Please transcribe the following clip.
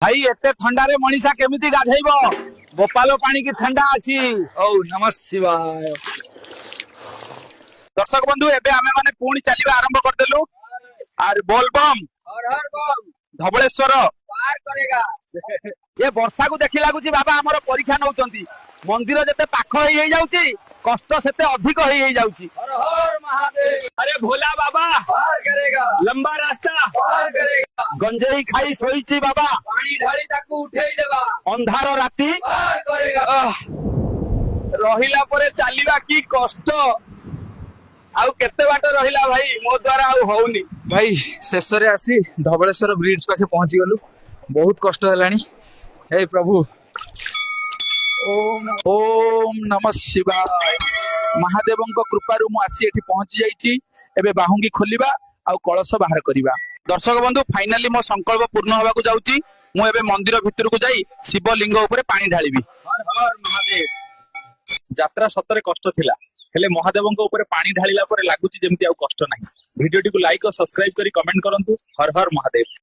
भाई एते थंडारे मनीषा केमिति गाधेइबो गोपाल पानी की ठंडा अछि। ओ नमः शिवाय। दर्शक बंधु एबे आमे माने पुणी चलिबा आरंभ कर देलु आर बोलबम हर हर बम धबळेश्वर पार करेगा। ये वर्षा को देखि लागुची बाबा हमर परीक्षा नउचंती मंदिर जते पाख होई जाउची कष्ट सेते अधिक होई जाउची। हर हर महादेव। अरे भोला बाबा पार करेगा लंबा रास्ता पार करेगा। गंजेई खाई सोईची बाबा पानी ढाली ताकू उठेई देबा अंधार राती पार करेगा। रहिला परे चालिबा की कष्ट आउ केते बाट रहिला भाई मो द्वारा आउ होउनी। भाई शेष रे आसी धबळेश्वर ब्रिज पाखे पहुंची गलु बहुत कष्ट हलानी। हे प्रभु ओम ओम नमः शिवाय। महादेवंक कृपारु मु आसी एठी पहुंची जाईची। एबे बाहुंगी खोलिबा आउ कळस बाहर करिबा। दर्शक बंधु फाइनली मो संकल्प पूर्ण होबाकू जाउची। मु एबे मंदिर भितर को जाई शिव लिंग ऊपर पानी ढालिबी। हर हर महादेव। यात्रा सतरे कष्ट थिला हेले महादेवंक ऊपर पानी ढालिला परे लागुची जेमति आउ कष्ट नाही। वीडियो टी को लाइक और सब्सक्राइब करी कमेंट करंतु। हर हर महादेव।